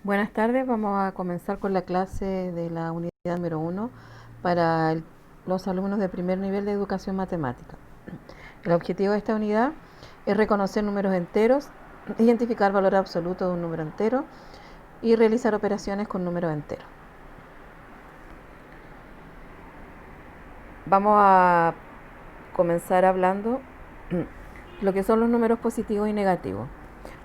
Buenas tardes, vamos a comenzar con la clase de la unidad número 1 para los alumnos de primer nivel de educación matemática. El objetivo de esta unidad es reconocer números enteros, identificar valor absoluto de un número entero y realizar operaciones con números enteros. Vamos a comenzar hablando lo que son los números positivos y negativos.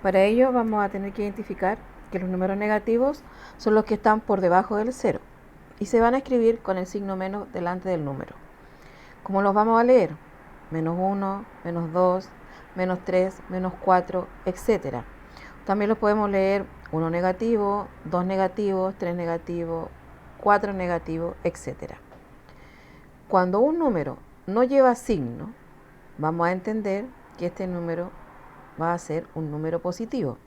Para ello vamos a tener que identificar que los números negativos son los que están por debajo del cero y se van a escribir con el signo menos delante del número. ¿Cómo los vamos a leer? Menos 1, menos 2, menos 3, menos 4, etc. También los podemos leer 1 negativo, 2 negativos, 3 negativos, 4 negativos, etc. Cuando un número no lleva signo, vamos a entender que este número va a ser un número positivo.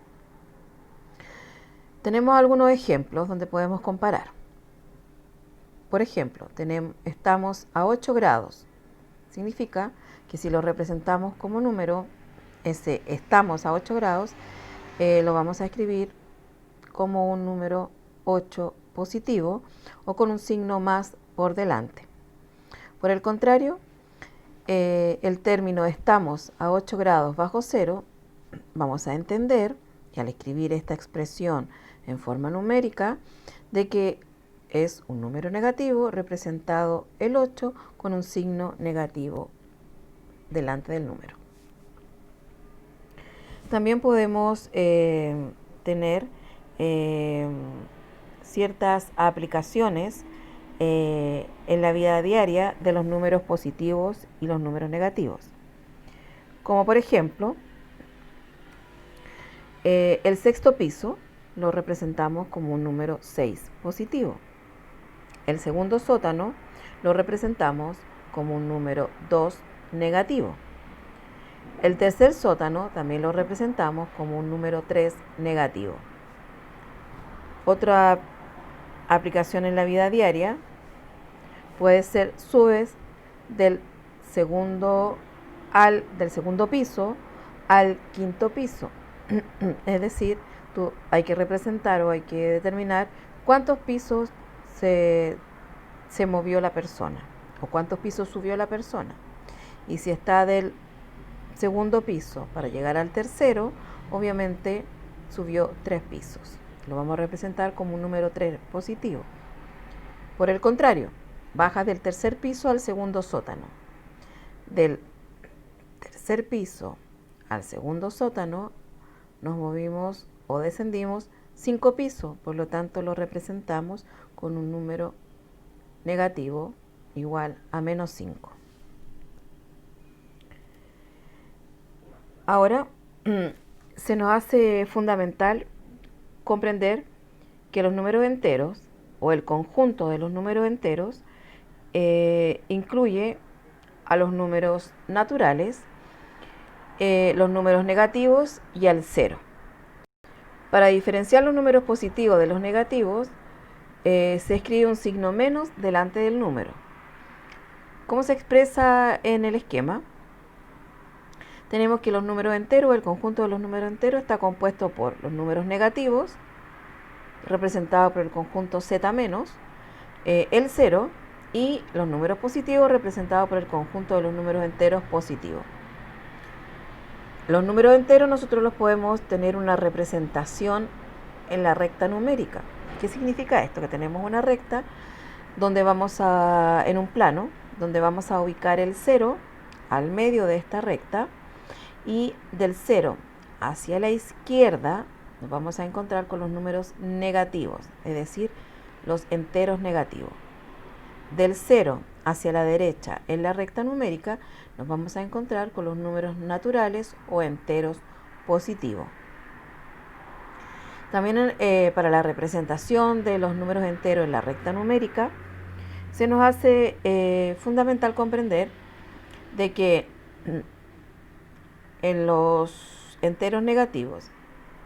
Tenemos algunos ejemplos donde podemos comparar. Por ejemplo, estamos a 8 grados. Significa que si lo representamos como número, ese estamos a 8 grados, lo vamos a escribir como un número 8 positivo o con un signo más por delante. Por el contrario, el término estamos a 8 grados bajo cero, vamos a entender, y al escribir esta expresión en forma numérica, de que es un número negativo representado el 8 con un signo negativo delante del número. También podemos tener ciertas aplicaciones en la vida diaria de los números positivos y los números negativos. Como por ejemplo, el sexto piso lo representamos como un número 6 positivo. El segundo sótano lo representamos como un número 2 negativo. El tercer sótano también lo representamos como un número 3 negativo. Otra aplicación en la vida diaria puede ser subes del segundo piso al quinto piso. Es decir, hay que representar o hay que determinar cuántos pisos se movió la persona o cuántos pisos subió la persona. Y si está del segundo piso para llegar al tercero, obviamente subió 3 pisos. Lo vamos a representar como un número 3 positivo. Por el contrario, baja del tercer piso al segundo sótano. Del tercer piso al segundo sótano nos movimos o descendimos 5 pisos, por lo tanto lo representamos con un número negativo igual a menos 5. Ahora se nos hace fundamental comprender que los números enteros o el conjunto de los números enteros incluye a los números naturales, los números negativos y al cero. Para diferenciar los números positivos de los negativos, se escribe un signo menos delante del número. ¿Cómo se expresa en el esquema? Tenemos que los números enteros, el conjunto de los números enteros está compuesto por los números negativos, representados por el conjunto z menos, el 0, y los números positivos representados por el conjunto de los números enteros positivos. Los números enteros nosotros los podemos tener una representación en la recta numérica. ¿Qué significa esto? Que tenemos una recta donde en un plano, donde vamos a ubicar el 0 al medio de esta recta, y del 0 hacia la izquierda nos vamos a encontrar con los números negativos, es decir, los enteros negativos. Del 0 hacia la derecha en la recta numérica nos vamos a encontrar con los números naturales o enteros positivos. También para la representación de los números enteros en la recta numérica se nos hace fundamental comprender de que en los enteros negativos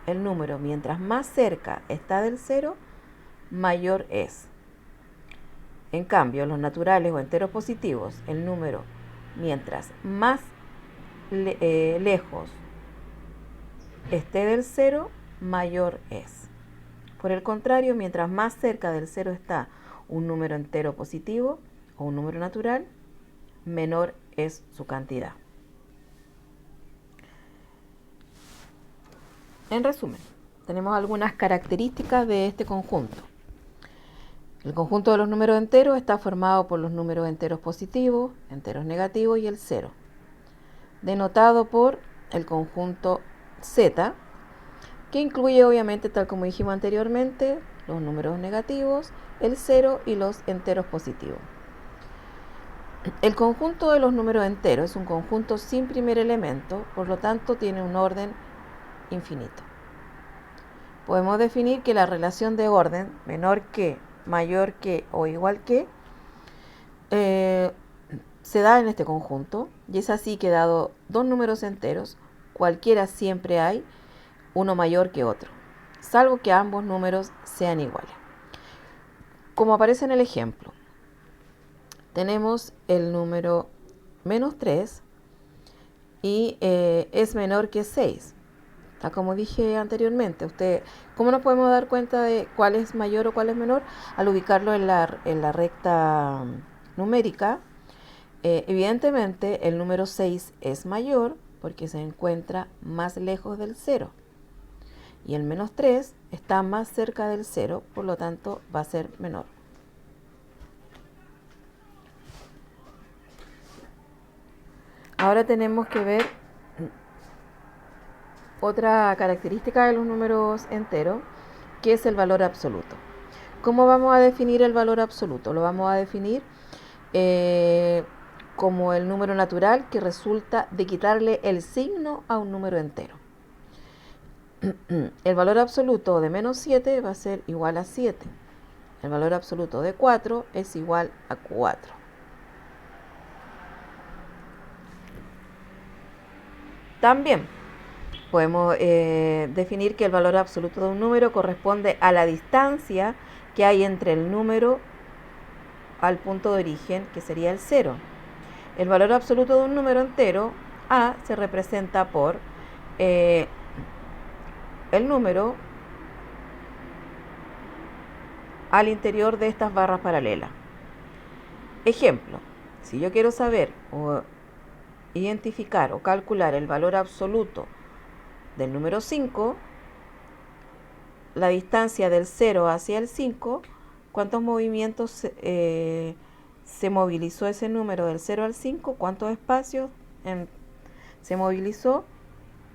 el número mientras más cerca está del 0, mayor es. En cambio, los naturales o enteros positivos, el número mientras más lejos esté del 0, mayor es. Por el contrario, mientras más cerca del 0 está un número entero positivo o un número natural, menor es su cantidad. En resumen, tenemos algunas características de este conjunto. El conjunto de los números enteros está formado por los números enteros positivos, enteros negativos y el 0, denotado por el conjunto Z, que incluye obviamente, tal como dijimos anteriormente, los números negativos, el 0 y los enteros positivos. El conjunto de los números enteros es un conjunto sin primer elemento, por lo tanto tiene un orden infinito. Podemos definir que la relación de orden menor que, mayor que o igual que se da en este conjunto, y es así que dado dos números enteros, cualquiera siempre hay uno mayor que otro, salvo que ambos números sean iguales. Como aparece en el ejemplo, tenemos el número menos 3 y es menor que 6. Como dije anteriormente, ¿cómo nos podemos dar cuenta de cuál es mayor o cuál es menor? Al ubicarlo en la recta numérica. Evidentemente el número 6 es mayor porque se encuentra más lejos del 0. Y el menos 3 está más cerca del 0, por lo tanto va a ser menor. Ahora tenemos que ver otra característica de los números enteros, que es el valor absoluto. ¿Cómo vamos a definir el valor absoluto? Lo vamos a definir como el número natural que resulta de quitarle el signo a un número entero. El valor absoluto de menos 7 va a ser igual a 7. El valor absoluto de 4 es igual a 4. También podemos definir que el valor absoluto de un número corresponde a la distancia que hay entre el número al punto de origen, que sería el 0. El valor absoluto de un número entero, A, se representa por el número al interior de estas barras paralelas. Ejemplo, si yo quiero saber o identificar o calcular el valor absoluto del número 5, la distancia del 0 hacia el 5, ¿cuántos movimientos se movilizó ese número del 0 al 5? ¿Cuántos espacios se movilizó?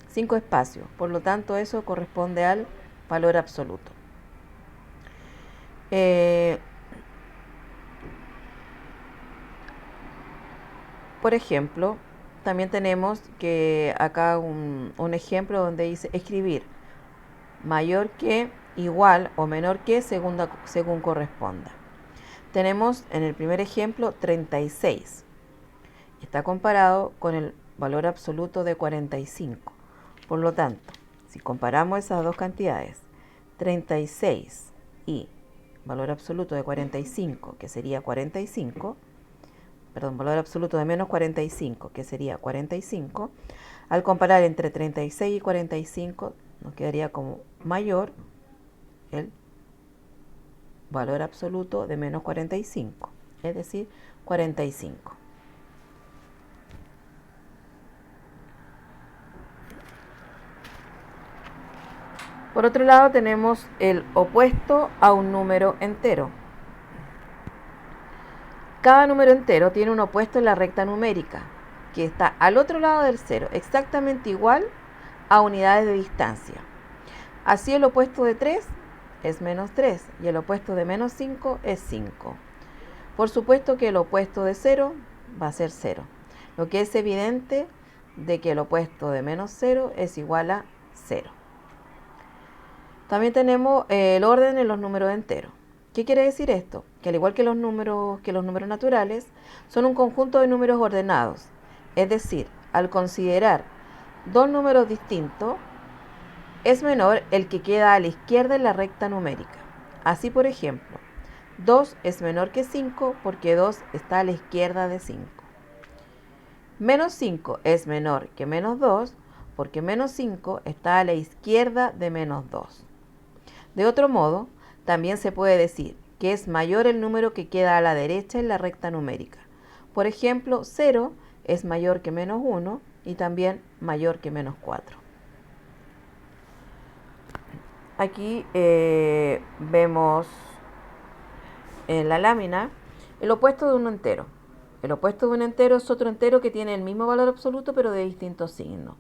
5 espacios. Por lo tanto, eso corresponde al valor absoluto. Por ejemplo, también tenemos que acá un ejemplo donde dice escribir mayor que, igual o menor que según corresponda. Tenemos en el primer ejemplo 36. Está comparado con el valor absoluto de 45. Por lo tanto, si comparamos esas dos cantidades, 36 y valor absoluto de 45, que sería 45, valor absoluto de menos 45, que sería 45, al comparar entre 36 y 45, nos quedaría como mayor el valor absoluto de menos 45, es decir, 45. Por otro lado, tenemos el opuesto a un número entero. Cada número entero tiene un opuesto en la recta numérica, que está al otro lado del 0, exactamente igual a unidades de distancia. Así el opuesto de 3 es menos 3 y el opuesto de menos 5 es 5. Por supuesto que el opuesto de 0 va a ser 0, lo que es evidente de que el opuesto de menos 0 es igual a 0. También tenemos el orden en los números enteros. ¿Qué quiere decir esto? Que al igual que los números naturales, son un conjunto de números ordenados. Es decir, al considerar dos números distintos, es menor el que queda a la izquierda en la recta numérica. Así, por ejemplo, 2 es menor que 5 porque 2 está a la izquierda de 5. Menos 5 es menor que menos 2 porque menos 5 está a la izquierda de menos 2. De otro modo, también se puede decir que es mayor el número que queda a la derecha en la recta numérica. Por ejemplo, 0 es mayor que menos 1 y también mayor que menos 4. Aquí vemos en la lámina el opuesto de un entero. El opuesto de un entero es otro entero que tiene el mismo valor absoluto pero de distinto signo.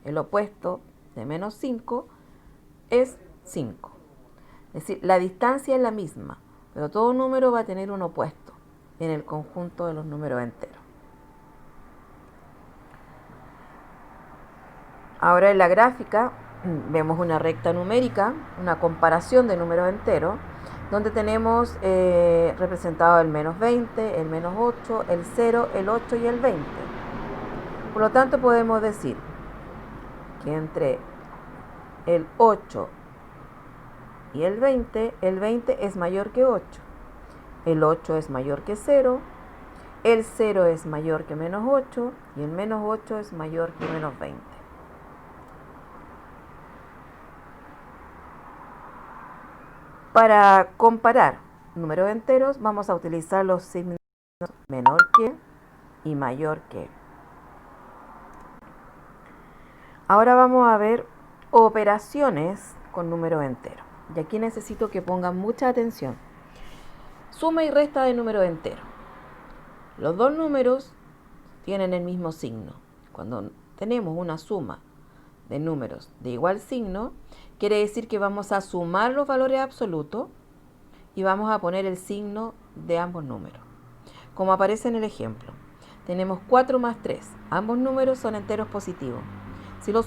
El opuesto de menos 5 es 5. Es decir, la distancia es la misma, pero todo número va a tener un opuesto en el conjunto de los números enteros. Ahora en la gráfica vemos una recta numérica, una comparación de números enteros, donde tenemos representado el menos 20, el menos 8, el 0, el 8 y el 20. Por lo tanto, podemos decir que entre el 8 y el 20 es mayor que 8, el 8 es mayor que 0, el 0 es mayor que menos 8 y el menos 8 es mayor que menos 20. Para comparar números enteros vamos a utilizar los signos menor que y mayor que. Ahora vamos a ver operaciones con números enteros. Y aquí necesito que pongan mucha atención. Suma y resta de números enteros. Los dos números tienen el mismo signo. Cuando tenemos una suma de números de igual signo, quiere decir que vamos a sumar los valores absolutos y vamos a poner el signo de ambos números. Como aparece en el ejemplo, tenemos 4 más 3. Ambos números son enteros positivos. Si los